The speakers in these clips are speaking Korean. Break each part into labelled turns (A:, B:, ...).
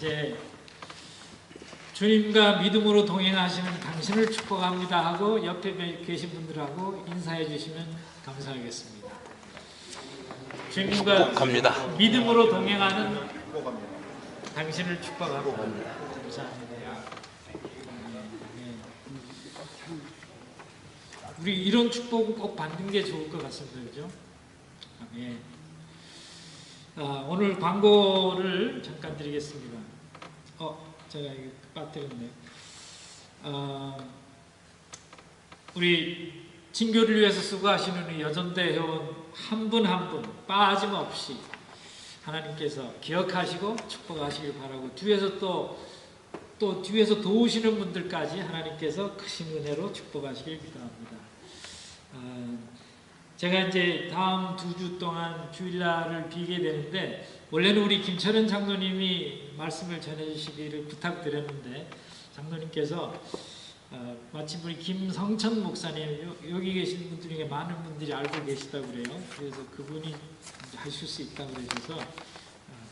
A: 이제 주님과 믿음으로 동행하시는 당신을 축복합니다 하고 옆에 계신 분들하고 인사해 주시면 감사하겠습니다. 주님과
B: 축복합니다.
A: 믿음으로 동행하는 당신을 축복합니다. 감사합니다. 우리 이런 축복은 꼭 받는 게 좋을 것 같습니다. 그죠? 예. 오늘 광고를 잠깐 드리겠습니다. 제가 이거 빠뜨렸네요. 우리 진교를 위해서 수고하시는 우리 여전대 회원 한 분 한 분 빠짐없이 하나님께서 기억하시고 축복하시길 바라고 뒤에서 또 뒤에서 도우시는 분들까지 하나님께서 크신 은혜로 축복하시길 기도합니다. 제가 이제 다음 2주 동안 주일날을 비게 되는데 원래는 우리 김철현 장로님이 말씀을 전해주시기를 부탁드렸는데 장로님께서 마침 우리 김성천 목사님 여기 계신 분들 중에 많은 분들이 알고 계시다고 그래요. 그래서 그분이 하실 수 있다고 그러셔서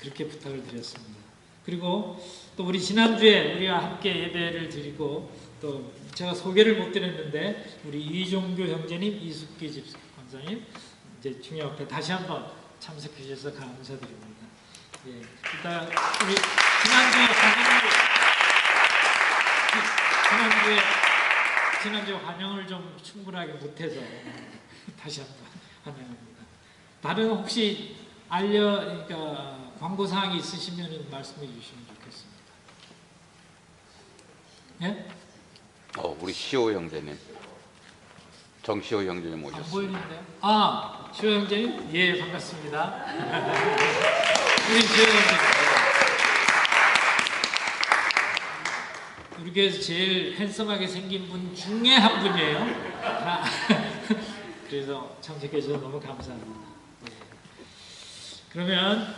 A: 그렇게 부탁을 드렸습니다. 그리고 또 우리 지난주에 우리와 함께 예배를 드리고 또 제가 소개를 못 드렸는데 우리 이종교 형제님, 이숙기 집사님 이제 중요 앞에 다시 한번 참석해 주셔서 감사드립니다. 예, 일단 우리 지난주에 환영을 좀 충분하게 못해서 다시 한번 환영합니다. 다른 혹시 그러니까 광고 사항이 있으시면 말씀해 주시면 좋겠습니다. 예?
B: 우리 시호 형제님, 정시호 형제님 오셨습니다.
A: 안 보이는데요? 시호 형제님? 예, 반갑습니다. 우리 시호 형제님. 우리 교회에서 제일 핸섬하게 생긴 분 중에 한 분이에요. 그래서 참석해 주셔서 너무 감사합니다. 네. 그러면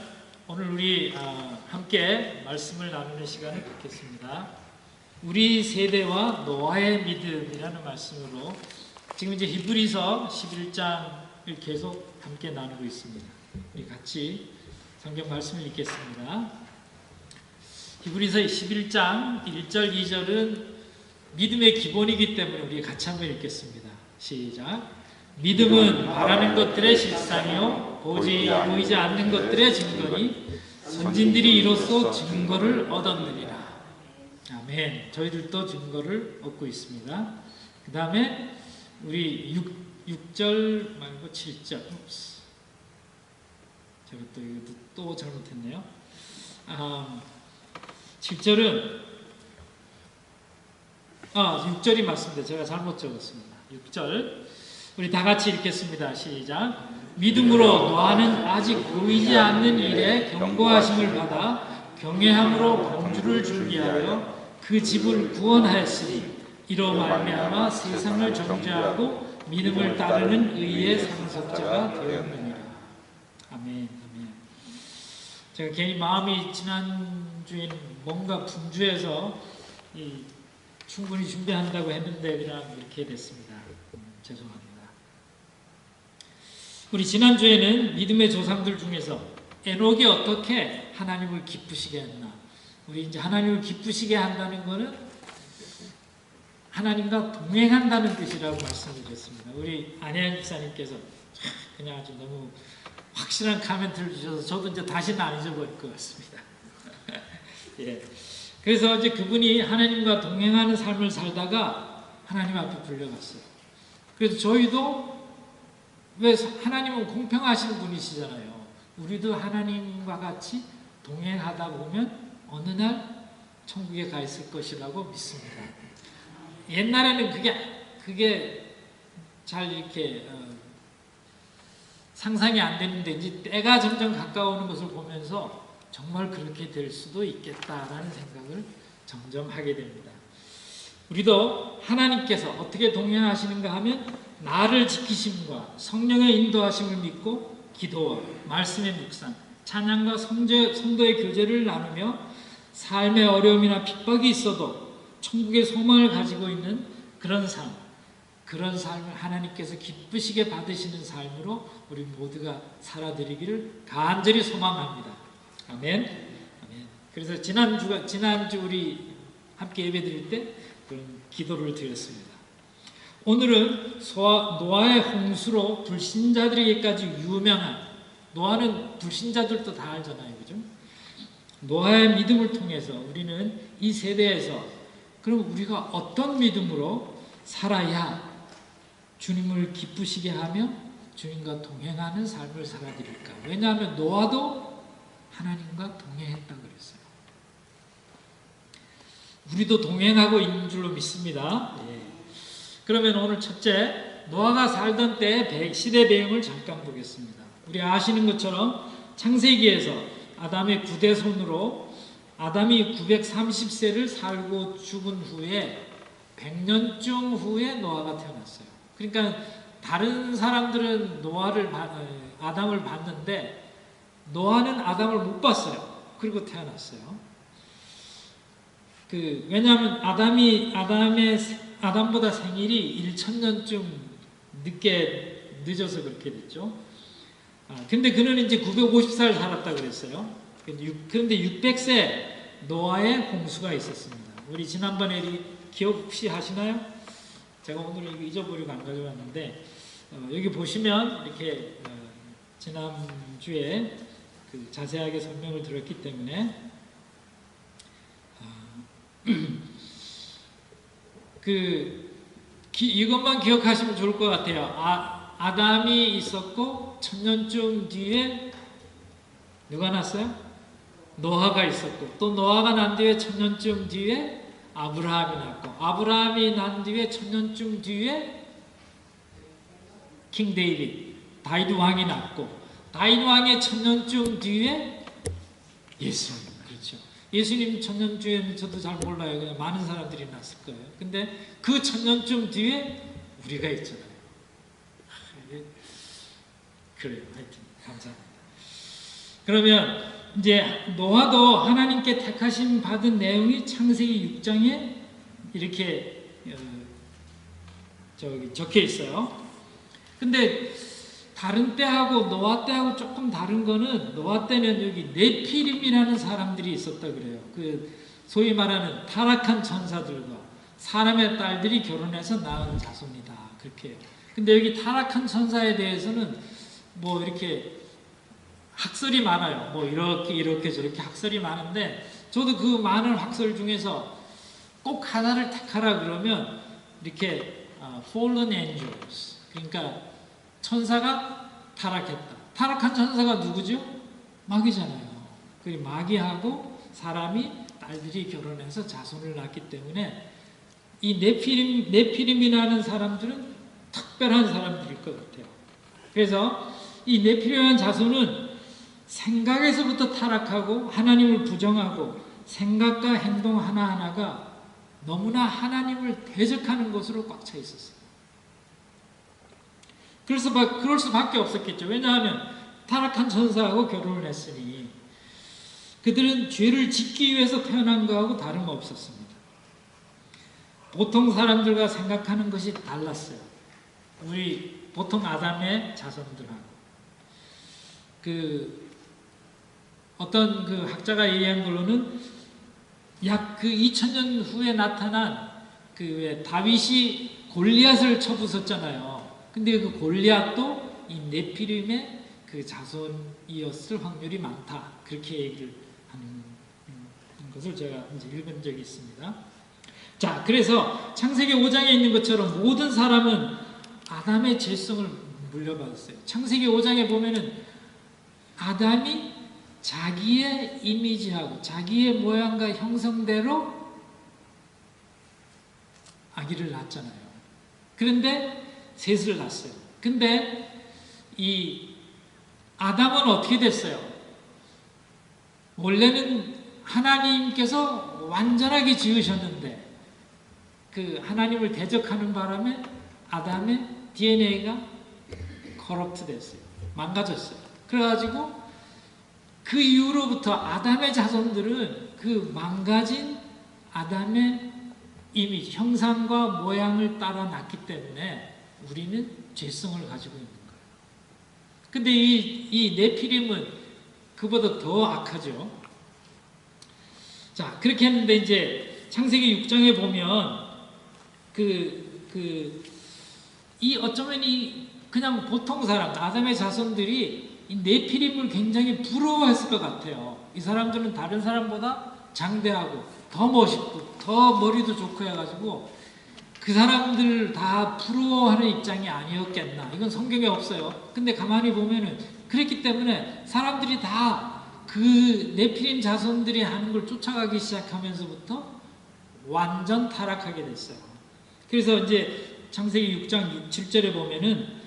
A: 오늘 우리 함께 말씀을 나누는 시간을 갖겠습니다. 우리 세대와 노아의 믿음이라는 말씀으로 지금 이제 히브리서 11장을 계속 함께 나누고 있습니다. 우리 같이 성경 말씀을 읽겠습니다. 히브리서 11장 1절 2절은 믿음의 기본이기 때문에 우리 같이 한번 읽겠습니다. 시작. 믿음은 바라는 것들의 실상이요 보이지 않는 것들의 증거니 선진들이 이로써 증거를 얻었느니라. 아멘. 저희들도 증거를 얻고 있습니다. 그 다음에 우리 6절 말고 7절. 제가 또 잘못했네요. 7절은 6절이 맞습니다. 제가 잘못 적었습니다. 6절 우리 다 같이 읽겠습니다. 시작. 믿음으로 노아는 아직 보이지 않는 일에 경고하심을 받아 경외함으로 방주를 준비하여 그 집을 구원하였으니 이로 말미암아 세상을 정죄하고 믿음을 따르는 의의 상속자가 되었느니라. 아멘. 아멘. 제가 괜히 마음이 지난주에는 뭔가 분주해서 충분히 준비한다고 했는데 그냥 이렇게 됐습니다. 죄송합니다. 우리 지난주에는 믿음의 조상들 중에서 에녹이 어떻게 하나님을 기쁘시게 했나. 우리 이제 하나님을 기쁘시게 한다는 것은 하나님과 동행한다는 뜻이라고 말씀을 드렸습니다. 우리 안혜영 집사님께서 그냥 아주 너무 확실한 코멘트를 주셔서 저도 이제 다시는 안 잊어버릴 것 같습니다. 예. 그래서 이제 그분이 하나님과 동행하는 삶을 살다가 하나님 앞에 불려갔어요. 그래서 저희도 왜 하나님은 공평하신 분이시잖아요. 우리도 하나님과 같이 동행하다 보면 어느 날 천국에 가 있을 것이라고 믿습니다. 옛날에는 그게 잘 이렇게 상상이 안 되는데 이제 때가 점점 가까워오는 것을 보면서 정말 그렇게 될 수도 있겠다라는 생각을 점점 하게 됩니다. 우리도 하나님께서 어떻게 동행하시는가 하면 나를 지키심과 성령의 인도하심을 믿고 기도와 말씀의 묵상, 찬양과 성도의 교제를 나누며 삶의 어려움이나 핍박이 있어도 천국의 소망을 가지고 있는 그런 삶을 하나님께서 기쁘시게 받으시는 삶으로 우리 모두가 살아드리기를 간절히 소망합니다. 아멘. 아멘. 그래서 지난주 우리 함께 예배 드릴 때 그런 기도를 드렸습니다. 오늘은 노아의 홍수로 불신자들에게까지 유명한, 노아는 불신자들도 다 알잖아요, 그죠? 노아의 믿음을 통해서 우리는 이 세대에서 그럼 우리가 어떤 믿음으로 살아야 주님을 기쁘시게 하며 주님과 동행하는 삶을 살아드릴까? 왜냐하면 노아도 하나님과 동행했다고 그랬어요. 우리도 동행하고 있는 줄로 믿습니다. 예. 그러면 오늘 첫째, 노아가 살던 때의 시대 배경을 잠깐 보겠습니다. 우리 아시는 것처럼 창세기에서 아담의 9대 손으로 아담이 930세를 살고 죽은 후에 100년쯤 후에 노아가 태어났어요. 그러니까 다른 사람들은 아담을 봤는데 노아는 아담을 못 봤어요. 그리고 태어났어요. 왜냐하면 아담보다 생일이 1000년쯤 늦어서 그렇게 됐죠. 근데 그는 이제 950살 살았다 그랬어요. 그런데 600세 노아의 홍수가 있었습니다. 우리 지난번에 기억 혹시 하시나요? 제가 오늘 이거 잊어버리고 안 가져왔는데 여기 보시면 이렇게 지난주에 자세하게 설명을 들었기 때문에 이것만 기억하시면 좋을 것 같아요. 아담이 있었고 1000년쯤 뒤에 누가 났어요? 노아가 있었고, 또 노아가 난 뒤에 1000년쯤 뒤에 아브라함이 났고, 아브라함이 난 뒤에 1000년쯤 뒤에 킹 다윗 왕이 났고, 다윗 왕의 1000년쯤 뒤에 예수님. 그렇죠. 예수님 1000년쯤 저도 잘 몰라요. 그냥 많은 사람들이 났을 거예요. 근데 그 1000년쯤 뒤에 우리가 있잖아요. 그래요. 하여튼 감사합니다. 그러면 이제 노아도 하나님께 택하심 받은 내용이 창세기 6장에 이렇게 적혀 있어요. 근데 다른 때하고 노아 때하고 조금 다른 거는 노아 때는 여기 네피림이라는 사람들이 있었다 그래요. 소위 말하는 타락한 천사들과 사람의 딸들이 결혼해서 낳은 자손이다. 그렇게. 근데 여기 타락한 천사에 대해서는 뭐 이렇게 학설이 많아요. 뭐 이렇게 저렇게 학설이 많은데 저도 그 많은 학설 중에서 꼭 하나를 택하라 그러면 이렇게 fallen angels, 그러니까 천사가 타락했다. 타락한 천사가 누구죠? 마귀잖아요. 그 마귀하고 사람이 딸들이 결혼해서 자손을 낳기 때문에 이 네피림이라는 사람들은 특별한 사람들일 것 같아요. 그래서 이 네피림한 자손은 생각에서부터 타락하고 하나님을 부정하고 생각과 행동 하나하나가 너무나 하나님을 대적하는 것으로 꽉 차 있었어요. 그럴 수밖에 없었겠죠. 왜냐하면 타락한 천사하고 결혼을 했으니 그들은 죄를 짓기 위해서 태어난 것하고 다름없었습니다. 보통 사람들과 생각하는 것이 달랐어요. 우리 보통 아담의 자손들하고. 어떤 학자가 얘기한 걸로는 약 2000년 후에 나타난 다윗이 골리앗을 쳐부쉈잖아요. 근데 그 골리앗도 이 네피림의 자손이었을 확률이 많다. 그렇게 얘기를 하는 것을 제가 이제 읽은 적이 있습니다. 자, 그래서 창세기 5장에 있는 것처럼 모든 사람은 아담의 죄성을 물려받았어요. 창세기 5장에 보면은 아담이 자기의 이미지하고 자기의 모양과 형성대로 아기를 낳았잖아요. 그런데 셋을 낳았어요. 근데 이 아담은 어떻게 됐어요? 원래는 하나님께서 완전하게 지으셨는데 하나님을 대적하는 바람에 아담의 DNA가 커럽트 됐어요. 망가졌어요. 그래가지고 그 이후로부터 아담의 자손들은 망가진 아담의 이미지, 형상과 모양을 따라 낳기 때문에 우리는 죄성을 가지고 있는 거예요. 근데 이 네피림은 그보다 더 악하죠. 자, 그렇게 했는데 이제 창세기 6장에 보면 이 어쩌면 이 그냥 보통 사람, 아담의 자손들이 이 네피림을 굉장히 부러워했을 것 같아요. 이 사람들은 다른 사람보다 장대하고 더 멋있고 더 머리도 좋고 해가지고 그 사람들 다 부러워하는 입장이 아니었겠나. 이건 성경에 없어요. 근데 가만히 보면은 그랬기 때문에 사람들이 다 그 네피림 자손들이 하는 걸 쫓아가기 시작하면서부터 완전 타락하게 됐어요. 그래서 이제 창세기 6장 7절에 보면은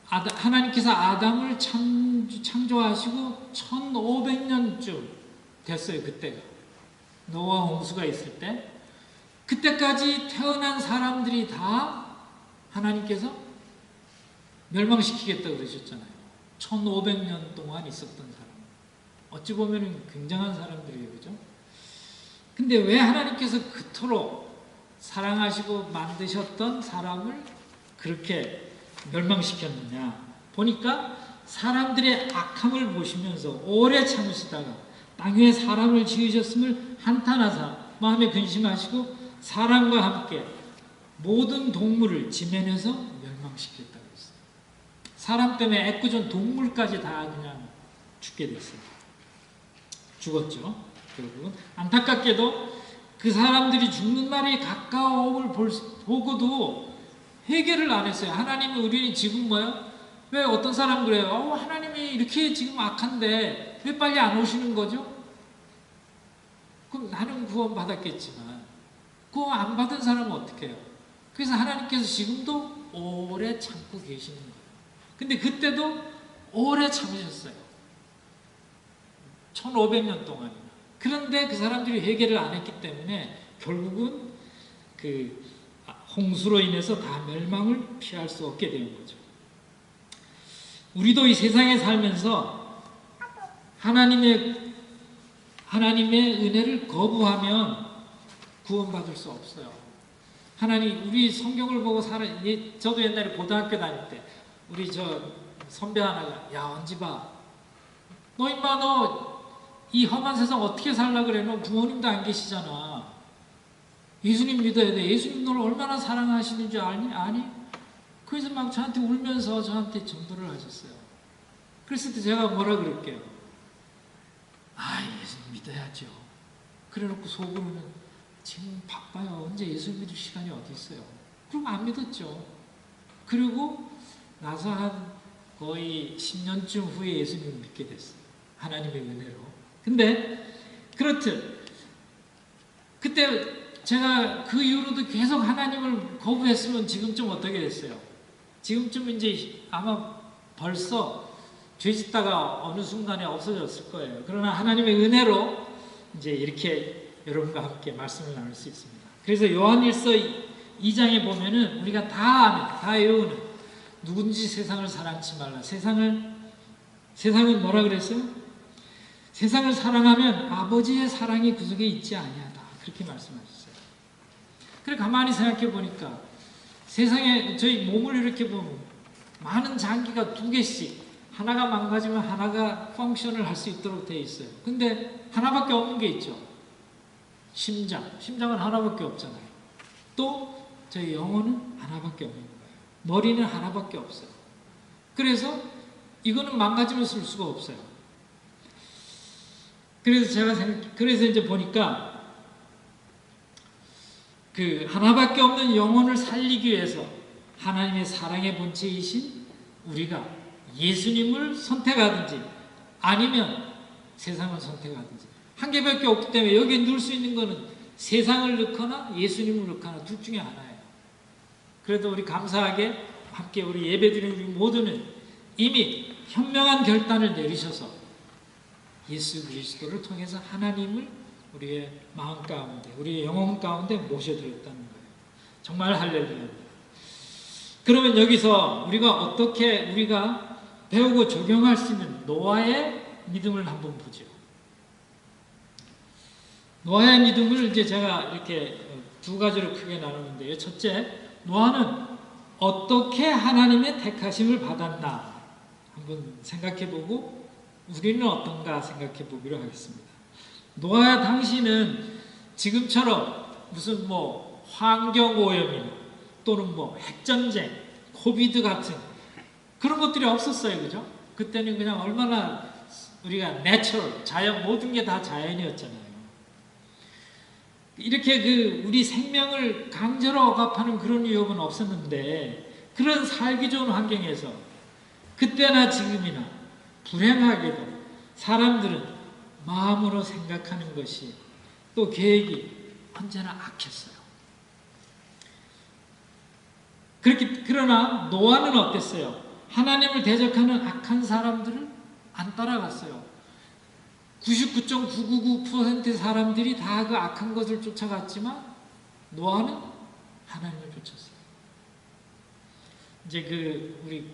A: 하나님께서 아담을 창조하시고 1500년쯤 됐어요. 그때가 노아 홍수가 있을 때, 그때까지 태어난 사람들이 다 하나님께서 멸망시키겠다고 그러셨잖아요. 1500년 동안 있었던 사람, 어찌 보면 굉장한 사람들이에요. 그죠? 근데 왜 하나님께서 그토록 사랑하시고 만드셨던 사람을 그렇게 멸망시켰느냐 보니까, 사람들의 악함을 보시면서 오래 참으시다가 땅 위에 사람을 지으셨음을 한탄하사 마음에 근심하시고 사람과 함께 모든 동물을 지면에서 멸망시켰다고 했어요. 사람 때문에 애꿎은 동물까지 다 그냥 죽게 됐어요. 죽었죠. 결국은 안타깝게도 그 사람들이 죽는 날이 가까움을 보고도 회개를 안 했어요. 하나님이 우리는 지금 뭐요? 왜 어떤 사람 그래요? 하나님이 이렇게 지금 악한데 왜 빨리 안 오시는 거죠? 그럼 나는 구원 받았겠지만 구원 안 받은 사람은 어떻게 해요? 그래서 하나님께서 지금도 오래 참고 계시는 거예요. 근데 그때도 오래 참으셨어요. 1500년 동안이나. 그런데 그 사람들이 회개를 안 했기 때문에 결국은 그 홍수로 인해서 다 멸망을 피할 수 없게 되는 거죠. 우리도 이 세상에 살면서 하나님의 은혜를 거부하면 구원받을 수 없어요. 우리 성경을 보고 저도 옛날에 고등학교 다닐 때 우리 선배 하나가, 야 언지바, 너 임마 너 이 험한 세상 어떻게 살라 그래? 너 부모님도 안 계시잖아. 예수님 믿어야 돼. 예수님 너를 얼마나 사랑하시는 줄 아니? 아니? 그래서 막 저한테 울면서 저한테 전도를 하셨어요. 그랬을 때 제가 뭐라 그럴게요? 예수님 믿어야죠. 그래놓고 속으로는 지금 바빠요. 언제 예수 믿을 시간이 어디 있어요? 그럼 안 믿었죠. 그리고 나서 한 거의 10년쯤 후에 예수님을 믿게 됐어요. 하나님의 은혜로. 근데 그렇듯 그때 제가 그 이후로도 계속 하나님을 거부했으면 지금쯤 어떻게 됐어요? 지금쯤 이제 아마 벌써 죄 짓다가 어느 순간에 없어졌을 거예요. 그러나 하나님의 은혜로 이제 이렇게 여러분과 함께 말씀을 나눌 수 있습니다. 그래서 요한일서 2장에 보면은 우리가 다 외우는, 누군지 세상을 사랑치 말라. 세상은 뭐라 그랬어요? 세상을 사랑하면 아버지의 사랑이 그 속에 있지 아니하다. 그렇게 말씀하셨어요. 그래 가만히 생각해 보니까 세상에 저희 몸을 이렇게 보면 많은 장기가 2개씩, 하나가 망가지면 하나가 펑션을 할 수 있도록 되어 있어요. 근데 하나밖에 없는 게 있죠. 심장은 하나밖에 없잖아요. 또 저희 영혼은 하나밖에 없는 거예요. 머리는 하나밖에 없어요. 그래서 이거는 망가지면 쓸 수가 없어요. 그래서 이제 보니까 그 하나밖에 없는 영혼을 살리기 위해서 하나님의 사랑의 본체이신 우리가 예수님을 선택하든지 아니면 세상을 선택하든지 한 개밖에 없기 때문에 여기에 넣을 수 있는 거는 세상을 넣거나 예수님을 넣거나 둘 중에 하나예요. 그래도 우리 감사하게 함께 우리 예배드리는 우리 모두는 이미 현명한 결단을 내리셔서 예수 그리스도를 통해서 하나님을 우리의 마음 가운데, 우리의 영혼 가운데 모셔드렸다는 거예요. 정말 할렐루야. 그러면 여기서 우리가 배우고 적용할 수 있는 노아의 믿음을 한번 보죠. 노아의 믿음을 이제 제가 이렇게 2가지로 크게 나누는데요. 첫째, 노아는 어떻게 하나님의 택하심을 받았나 한번 생각해보고 우리는 어떤가 생각해 보기로 하겠습니다. 노아 당시는 지금처럼 무슨 뭐 환경오염이나 또는 뭐 핵전쟁, 코비드 같은 그런 것들이 없었어요. 그죠? 그때는 그냥 얼마나 우리가 내추럴, 자연, 모든 게 다 자연이었잖아요. 이렇게 우리 생명을 강제로 억압하는 그런 위협은 없었는데, 그런 살기 좋은 환경에서 그때나 지금이나 불행하게도 사람들은 마음으로 생각하는 것이 또 계획이 언제나 악했어요. 그러나 노아는 어땠어요? 하나님을 대적하는 악한 사람들을 안 따라갔어요. 99.999%의 사람들이 다 그 악한 것을 쫓아갔지만 노아는 하나님을 쫓았어요. 이제 우리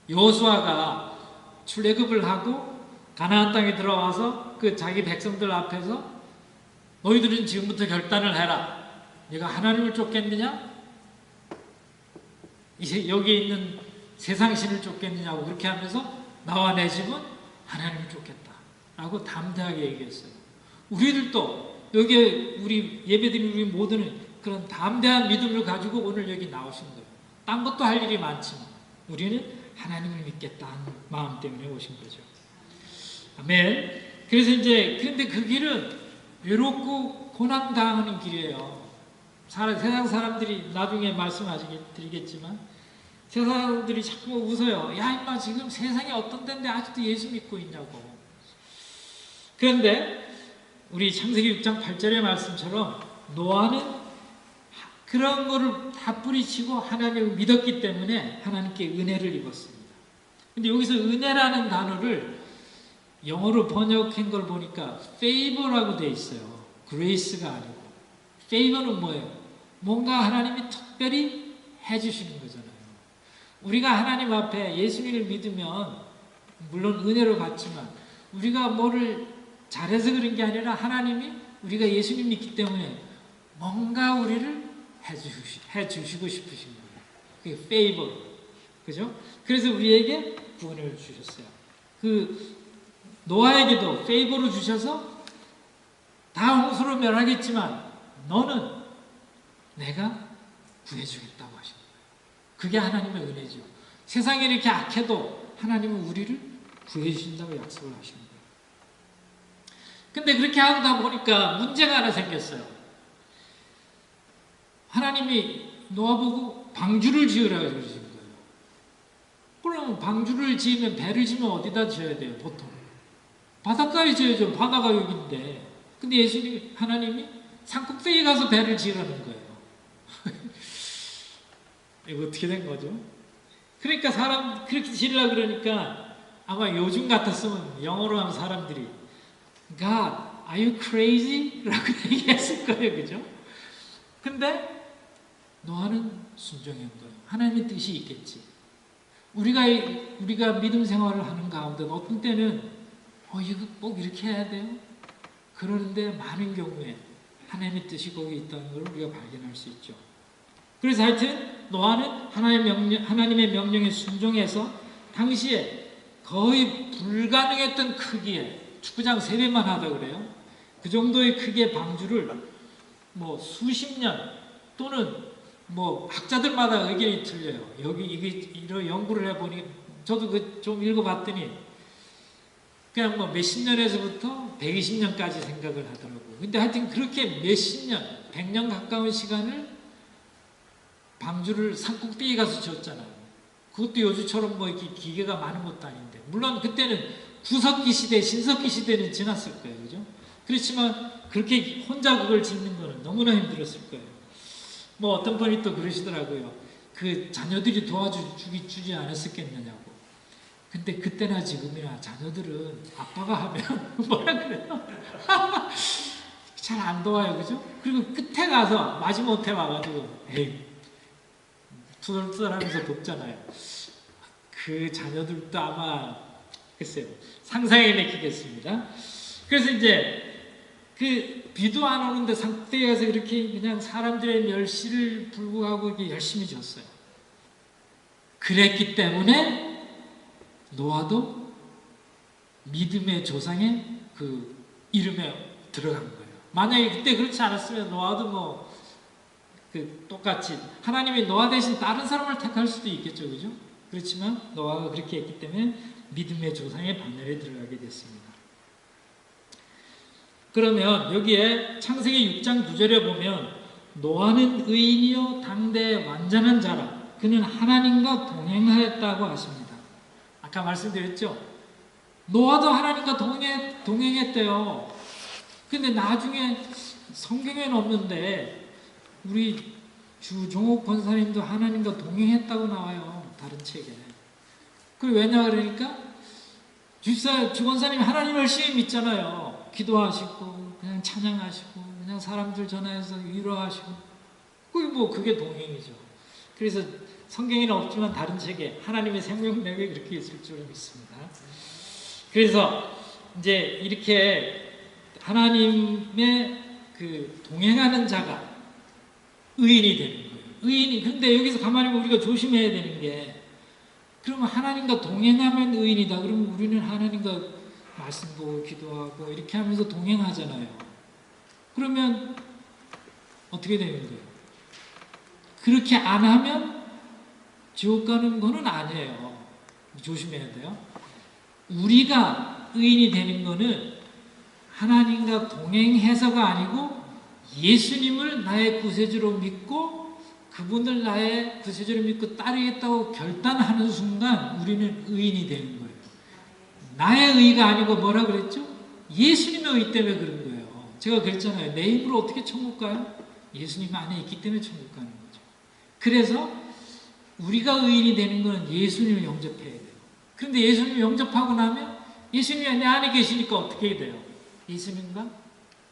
A: 여호수아가 출애굽을 하고 가나안 땅에 들어와서 자기 백성들 앞에서 너희들은 지금부터 결단을 해라. 네가 하나님을 쫓겠느냐? 이제 여기에 있는 세상신을 쫓겠느냐고 그렇게 하면서 나와 내 집은 하나님을 쫓겠다 라고 담대하게 얘기했어요. 우리들도 여기에 우리 예배드리는 우리 모두는 그런 담대한 믿음을 가지고 오늘 여기 나오신 거예요. 딴 것도 할 일이 많지만 우리는 하나님을 믿겠다는 마음 때문에 오신 거죠. 아멘. 그래서 그런데 그 길은 외롭고 고난당하는 길이에요. 세상 사람들이 나중에 말씀드리겠지만 세상 사람들이 자꾸 웃어요. 야 임마 지금 세상이 어떤 데인데 아직도 예수 믿고 있냐고. 그런데 우리 창세기 6장 8절의 말씀처럼 노아는 그런 거를 다 뿌리치고 하나님을 믿었기 때문에 하나님께 은혜를 입었습니다. 근데 여기서 은혜라는 단어를 영어로 번역한 걸 보니까 favor라고 돼 있어요. grace가 아니고. favor는 뭐예요? 뭔가 하나님이 특별히 해주시는 거잖아요. 우리가 하나님 앞에 예수님을 믿으면 물론 은혜로 받지만 우리가 뭐를 잘해서 그런 게 아니라 하나님이 우리가 예수님 믿기 때문에 뭔가 우리를 해주시고 싶으신 거예요. 그게 favor. 그죠? 그래서 우리에게 구원을 주셨어요. 노아에게도 favor로 주셔서 다 홍수로 멸하겠지만 너는 내가 구해주겠다고 하신 거예요. 그게 하나님의 은혜죠. 세상이 이렇게 악해도 하나님은 우리를 구해주신다고 약속을 하신 거예요. 근데 그렇게 하다 보니까 문제가 하나 생겼어요. 하나님이 노아 보고 방주를 지으라고 그러신 거예요. 그럼 방주를 지으면 배를 지으면 어디다 지어야 돼요? 보통 바닷가에 지어야죠. 바다가 여기인데. 근데 하나님이 산꼭대기에 가서 배를 지으라는 거예요. 이거 어떻게 된 거죠? 그러니까 사람 그렇게 지으려고 그러니까 아마 요즘 같았으면 영어로 하면 사람들이 God, are you crazy? 라고 얘기했을 거예요. 그죠? 근데 노아는 순종한 거예요. 하나님의 뜻이 있겠지. 우리가 믿음 생활을 하는 가운데 어떤 때는 이거 꼭 이렇게 해야 돼요? 그러는데 많은 경우에 하나님의 뜻이 거기 있다는 걸 우리가 발견할 수 있죠. 그래서 하여튼 노아는 하나님의 명령에 순종해서 당시에 거의 불가능했던 크기에 축구장 3배만 하다 그래요. 그 정도의 크기의 방주를 뭐 수십 년 또는 뭐 학자들마다 의견이 틀려요. 이런 연구를 해보니 저도 좀 읽어봤더니 그냥 뭐 몇십 년에서부터 120년까지 생각을 하더라고요. 근데 하여튼 그렇게 몇십 년, 100년 가까운 시간을 방주를 산꼭대기에 가서 지었잖아요. 그것도 요즘처럼 뭐 이렇게 기계가 많은 것도 아닌데. 물론 그때는 구석기 시대, 신석기 시대는 지났을 거예요. 그죠? 그렇지만 그렇게 혼자 그걸 짓는 거는 너무나 힘들었을 거예요. 뭐 어떤 분이 또 그러시더라고요. 그 자녀들이 도와주지 않았었겠느냐고. 근데 그때나 지금이나 자녀들은 아빠가 하면 뭐라 그래요? 잘 안 도와요. 그죠? 그리고 끝에 가서 마지못해 와가지고 에이 투덜투덜하면서 돕잖아요. 그 자녀들도 아마 글쎄요. 상상에 내키겠습니다. 그래서 그 비도 안 오는데 산꼭대기에 가서 이렇게 그냥 사람들의 멸시를 불구하고 이렇게 열심히 줬어요. 그랬기 때문에 노아도 믿음의 조상의 그 이름에 들어간 거예요. 만약에 그때 그렇지 않았으면 노아도 뭐 그 똑같이 하나님이 노아 대신 다른 사람을 택할 수도 있겠죠, 그죠? 그렇지만 노아가 그렇게 했기 때문에 믿음의 조상의 반열에 들어가게 됐습니다. 그러면 여기에 창세기 6장 9절에 보면 노아는 의인이요 당대의 완전한 자라 그는 하나님과 동행하였다고 하십니다. 아까 말씀드렸죠? 노아도 하나님과 동행했대요. 근데 나중에 성경에는 없는데 우리 주종옥 권사님도 하나님과 동행했다고 나와요. 다른 책에. 그 왜냐 그러니까 주 권사님이 하나님을 열심히 믿잖아요. 기도하시고 그냥 찬양하시고 그냥 사람들 전화해서 위로하시고 그게 동행이죠. 그래서 성경에는 없지만 다른 책에 하나님의 생명력이 그렇게 있을 줄 믿습니다. 그래서 이제 이렇게 하나님의 그 동행하는 자가 의인이 되는 거예요. 의인이 근데 여기서 가만히 보면 우리가 조심해야 되는 게 그러면 하나님과 동행하면 의인이다. 그러면 우리는 하나님과 말씀 보고 기도하고 이렇게 하면서 동행하잖아요. 그러면 어떻게 되는 거예요? 그렇게 안 하면 지옥 가는 거는 아니에요. 조심해야 돼요. 우리가 의인이 되는 거는 하나님과 동행해서가 아니고 예수님을 나의 구세주로 믿고 그분을 나의 구세주로 믿고 따르겠다고 결단하는 순간 우리는 의인이 되는 거예요. 나의 의가 아니고 뭐라 그랬죠? 예수님의 의 때문에 그런 거예요. 제가 그랬잖아요. 내 힘으로 어떻게 천국 가요? 예수님 안에 있기 때문에 천국 가는 거죠. 그래서 우리가 의인이 되는 것은 예수님을 영접해야 돼요. 그런데 예수님을 영접하고 나면 예수님이 내 안에 계시니까 어떻게 돼요? 예수님과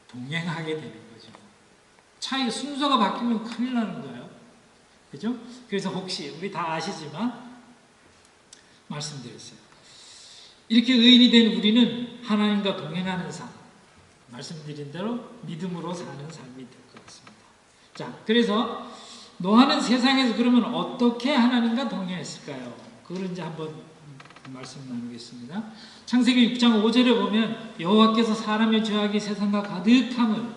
A: 동행하게 되는 거죠. 순서가 바뀌면 큰일 나는 거예요. 그죠? 그래서 혹시 우리 다 아시지만 말씀드렸어요. 이렇게 의인이 된 우리는 하나님과 동행하는 삶, 말씀드린 대로 믿음으로 사는 삶이 될 것 같습니다. 자, 그래서 노아는 세상에서 그러면 어떻게 하나님과 동행했을까요? 그걸 이제 한번 말씀 나누겠습니다. 창세기 6장 5절에 보면 여호와께서 사람의 죄악이 세상과 가득함을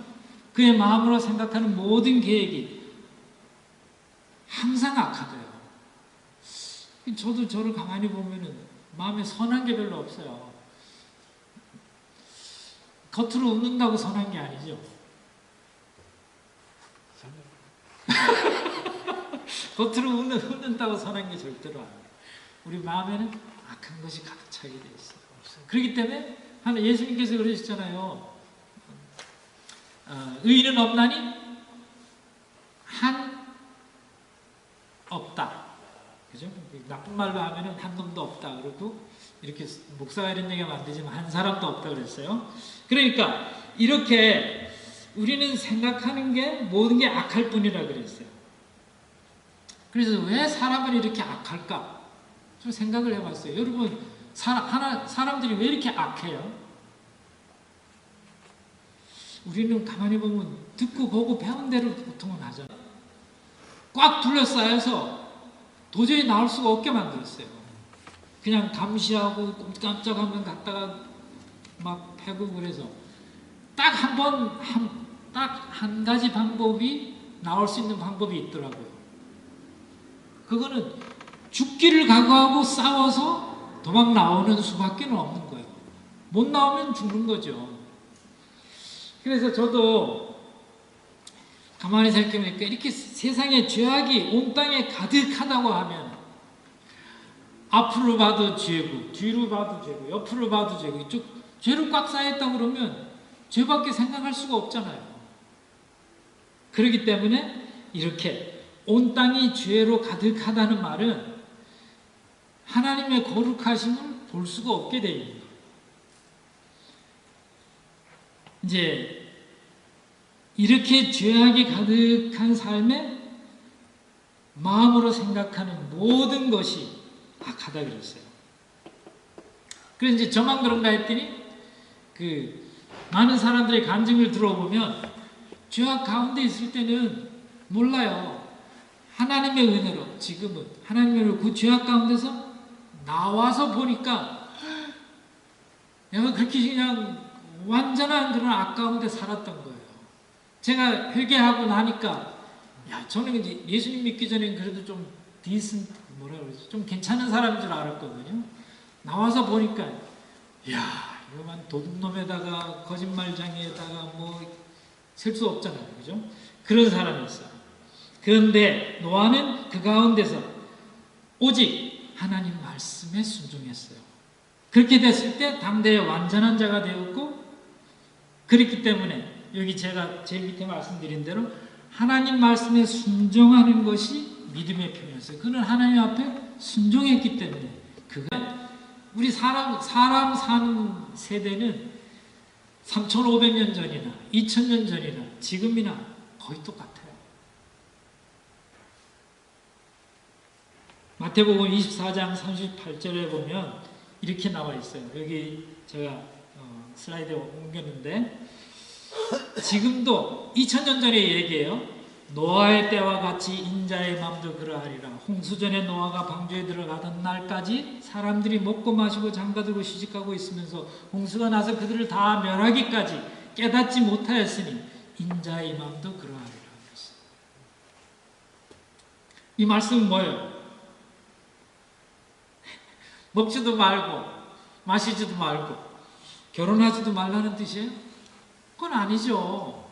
A: 그의 마음으로 생각하는 모든 계획이 항상 악하대요. 저도 저를 가만히 보면은 마음에 선한 게 별로 없어요. 겉으로 웃는다고 선한 게 아니죠. 겉으로 웃는다고 선한 게 절대로 아니에요. 우리 마음에는 악한 것이 가득 차게 돼 있어요. 그렇기 때문에 예수님께서 그러셨잖아요. 의인은 없나니 한 없다. 그죠? 나쁜 말로 하면은 한 놈도 없다. 그러고 이렇게 목사가 이런 얘기하면 안 되지만 한 사람도 없다 그랬어요. 그러니까 이렇게 우리는 생각하는 게 모든 게 악할 뿐이라 그랬어요. 그래서 왜 사람은 이렇게 악할까? 좀 생각을 해봤어요. 여러분 사람들이 왜 이렇게 악해요? 우리는 가만히 보면 듣고 보고 배운 대로 보통은 하잖아요. 꽉 둘러싸여서 도저히 나올 수가 없게 만들었어요. 그냥 감시하고 깜짝하면 갔다가 막 패고 그래서 딱 한 가지 방법이 나올 수 있는 방법이 있더라고요. 그거는 죽기를 각오하고 싸워서 도망 나오는 수밖에 없는 거예요. 못 나오면 죽는 거죠. 그래서 저도 가만히 생각해보니까 이렇게 세상에 죄악이 온 땅에 가득하다고 하면 앞으로 봐도 죄고 뒤로 봐도 죄고 옆으로 봐도 죄고 이쪽 죄로 꽉 쌓였다 그러면 죄밖에 생각할 수가 없잖아요. 그렇기 때문에 이렇게 온 땅이 죄로 가득하다는 말은 하나님의 거룩하심을 볼 수가 없게 됩니다. 이제 이렇게 죄악이 가득한 삶에 마음으로 생각하는 모든 것이 악하다 그랬어요. 그래서 이제 저만 그런가 했더니 많은 사람들의 간증을 들어보면 죄악 가운데 있을 때는 몰라요. 하나님의 은혜로 지금은 하나님의 은혜로 그 죄악 가운데서 나와서 보니까 내가 그렇게 그냥 완전한 그런 아까운데 살았던 거예요. 제가 회개하고 나니까 야, 저는 이제 예수님 믿기 전엔 그래도 좀 디슨 뭐라 그러지? 좀 괜찮은 사람인 줄 알았거든요. 나와서 보니까 야, 이거만 도둑놈에다가 거짓말장애에다가 뭐 셀 수 없잖아요. 그죠? 그런 사람이었어요. 그런데 노아는 그 가운데서 오직 하나님 말씀에 순종했어요. 그렇게 됐을 때 당대의 완전한 자가 되었고, 그렇기 때문에 여기 제가 제일 밑에 말씀드린 대로 하나님 말씀에 순종하는 것이 믿음의 표현이었어요. 그는 하나님 앞에 순종했기 때문에 그가 우리 사람 사는 세대는 3,500년 전이나 2,000년 전이나 지금이나 거의 똑같아요. 마태복음 24장 38절에 보면 이렇게 나와 있어요. 여기 제가 슬라이드에 옮겼는데 지금도 2000년 전의 얘기예요. 노아의 때와 같이 인자의 마음도 그러하리라. 홍수전에 노아가 방주에 들어가던 날까지 사람들이 먹고 마시고 장가들고 시집가고 있으면서 홍수가 나서 그들을 다 멸하기까지 깨닫지 못하였으니 인자의 마음도 그러하리라. 이 말씀은 뭐예요? 먹지도 말고 마시지도 말고 결혼하지도 말라는 뜻이에요? 그건 아니죠.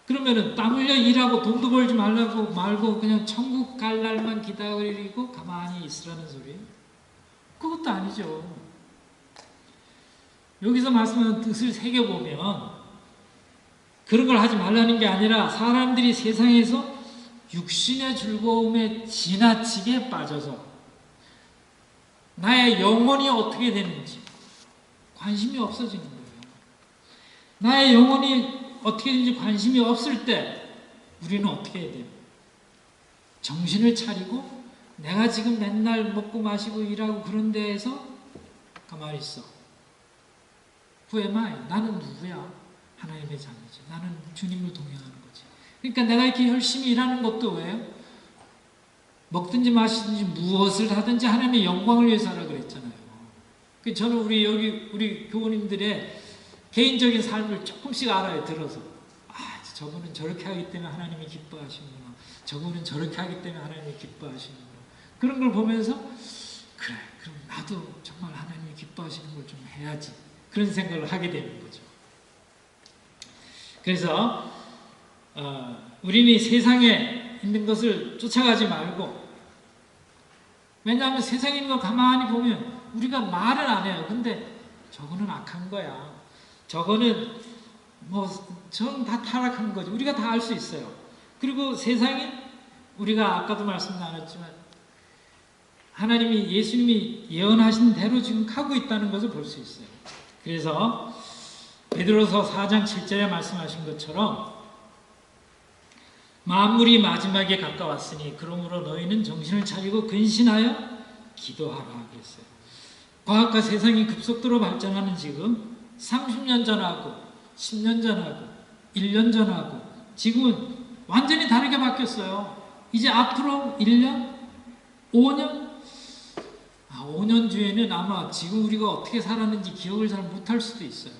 A: 그러면은 땀 흘려 일하고 돈도 벌지 말고 그냥 천국 갈 날만 기다리고 가만히 있으라는 소리예요? 그것도 아니죠. 여기서 말씀하는 뜻을 새겨보면 그런 걸 하지 말라는 게 아니라 사람들이 세상에서 육신의 즐거움에 지나치게 빠져서 나의 영혼이 어떻게 되는지 관심이 없어지는 거예요. 나의 영혼이 어떻게 되는지 관심이 없을 때 우리는 어떻게 해야 돼요? 정신을 차리고 내가 지금 맨날 먹고 마시고 일하고 그런 데에서 가만히 있어. Who am I? 나는 누구야? 하나님의 자녀지. 나는 주님을 동행하는 거지. 그러니까 내가 이렇게 열심히 일하는 것도 왜요? 먹든지 마시든지 무엇을 하든지 하나님의 영광을 위해서 하라 그랬잖아요. 저는 우리 교우님들의 개인적인 삶을 조금씩 알아요. 들어서 저분은 저렇게 하기 때문에 하나님이 기뻐하시는구나. 저분은 저렇게 하기 때문에 하나님이 기뻐하시는구나. 그런 걸 보면서 그래, 그럼 나도 정말 하나님이 기뻐하시는 걸 좀 해야지. 그런 생각을 하게 되는 거죠. 그래서 우리는 세상에 있는 것을 쫓아가지 말고, 왜냐하면 세상에 있는 거 가만히 보면 우리가 말을 안 해요. 근데 저거는 악한 거야. 저거는 전 다 타락한 거지. 우리가 다 알 수 있어요. 그리고 세상이 우리가 아까도 말씀 나눴지만 하나님이 예수님이 예언하신 대로 지금 가고 있다는 것을 볼 수 있어요. 그래서 베드로서 4장 7절에 말씀하신 것처럼 만물이 마지막에 가까웠으니 그러므로 너희는 정신을 차리고 근신하여 기도하라 그랬어요. 과학과 세상이 급속도로 발전하는 지금 30년 전하고 10년 전하고 1년 전하고 지금은 완전히 다르게 바뀌었어요. 이제 앞으로 1년? 5년? 5년 뒤에는 아마 지금 우리가 어떻게 살았는지 기억을 잘 못할 수도 있어요.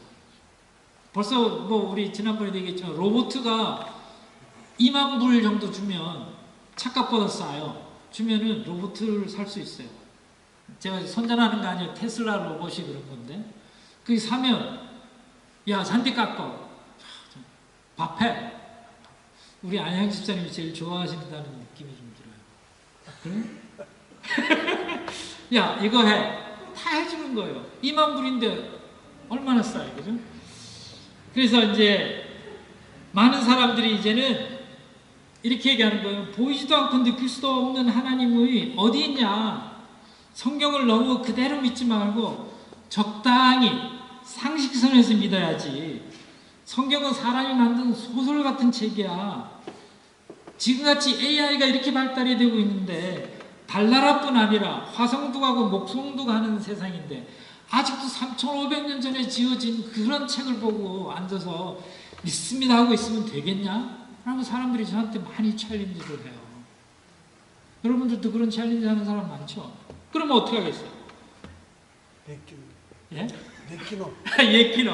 A: 벌써 우리 지난번에 얘기했지만 로봇가 2만 불 정도 주면 착각보다 싸요. 주면은 로봇을 살 수 있어요. 제가 선전하는 거 아니에요. 테슬라 로봇이 그런 건데 그게 사면 야 잔디 깎어 밥해. 우리 안양 집사님이 제일 좋아하신다는 느낌이 좀 들어요. 그래? 야 이거 해. 다 해주는 거예요. 2만 불인데 얼마나 싸요. 그죠? 그래서 이제 많은 사람들이 이제는 이렇게 얘기하는 거예요. 보이지도 않고 느낄 수도 없는 하나님이 어디 있냐. 성경을 너무 그대로 믿지 말고 적당히 상식선에서 믿어야지. 성경은 사람이 만든 소설 같은 책이야. 지금같이 AI가 이렇게 발달이 되고 있는데 달나라뿐 아니라 화성도 가고 목성도 가는 세상인데 아직도 3,500년 전에 지어진 그런 책을 보고 앉아서 믿습니다 하고 있으면 되겠냐? 라고 사람들이 저한테 많이 챌린지를 해요. 여러분들도 그런 챌린지 하는 사람 많죠? 그러면 어떻게 하겠어요?
C: 맥주,
A: 예?
C: 맥주노.
A: 예끼노.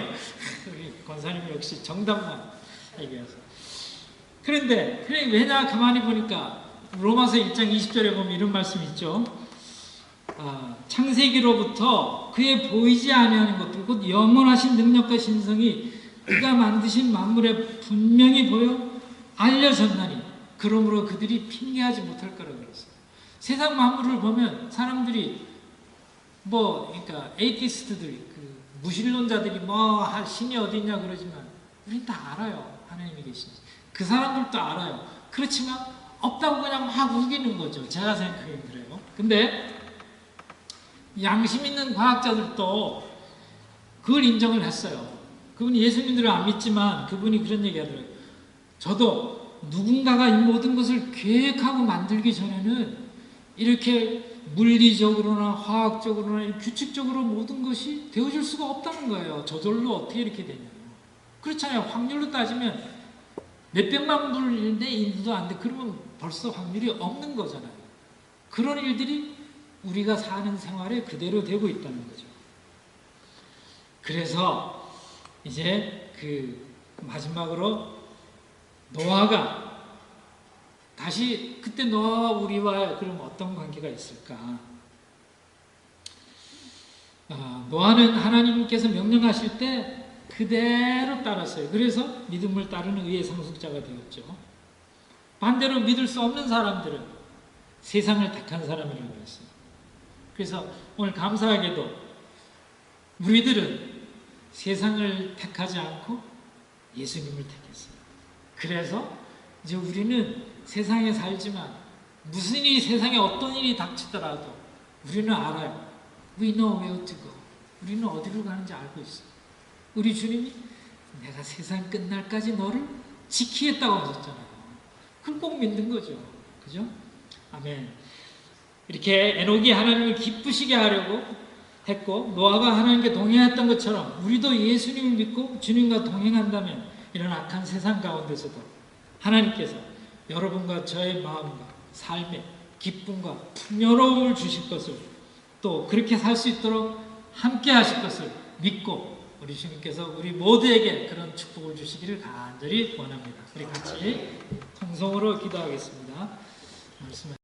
A: 우리 권사님 역시 정답만 얘기해서. 그런데 왜냐 가만히 보니까 로마서 1장 20절에 보면 이런 말씀이 있죠. 창세기로부터 그의 보이지 아니하는 것들 곧 영원하신 능력과 신성이 그가 만드신 만물에 분명히 보여 알려졌나니 그러므로 그들이 핑계하지 못할 거라고 그랬어요. 세상 만물을 보면 사람들이 그러니까 에이티스트들이 무신론자들이 신이 어디 있냐 그러지만 우린 다 알아요. 하나님이 계신지. 그 사람들도 알아요. 그렇지만 없다고 그냥 막 우기는 거죠. 제가 생각하기엔 그래요. 근데 양심 있는 과학자들도 그걸 인정을 했어요. 그분이 예수님들을 안 믿지만 그분이 그런 얘기 하더라고요. 저도 누군가가 이 모든 것을 계획하고 만들기 전에는 이렇게 물리적으로나 화학적으로나 규칙적으로 모든 것이 되어질 수가 없다는 거예요. 저절로 어떻게 이렇게 되냐. 그렇잖아요. 확률로 따지면 몇백만 불인데 인도 안 돼. 그러면 벌써 확률이 없는 거잖아요. 그런 일들이 우리가 사는 생활에 그대로 되고 있다는 거죠. 그래서 이제 마지막으로 노아가 다시 그때 노아와 우리와 그럼 어떤 관계가 있을까? 노아는 하나님께서 명령하실 때 그대로 따랐어요. 그래서 믿음을 따르는 의의 상속자가 되었죠. 반대로 믿을 수 없는 사람들은 세상을 택한 사람이라고 했어요. 그래서 오늘 감사하게도 우리들은 세상을 택하지 않고 예수님을 택했어요. 그래서 이제 우리는 세상에 살지만 무슨 일이 세상에 어떤 일이 닥치더라도 우리는 알아요. We know where to go. 우리는 어디로 가는지 알고 있어요. 우리 주님이 내가 세상 끝날까지 너를 지키겠다고 하셨잖아요. 그걸 꼭 믿는 거죠. 그죠? 아멘. 이렇게 에녹이 하나님을 기쁘시게 하려고 했고 노아가 하나님께 동행했던 것처럼 우리도 예수님을 믿고 주님과 동행한다면 이런 악한 세상 가운데서도 하나님께서 여러분과 저의 마음과 삶에 기쁨과 풍요로움을 주실 것을 또 그렇게 살 수 있도록 함께 하실 것을 믿고 우리 주님께서 우리 모두에게 그런 축복을 주시기를 간절히 원합니다. 우리 같이 통성으로 기도하겠습니다. 말씀을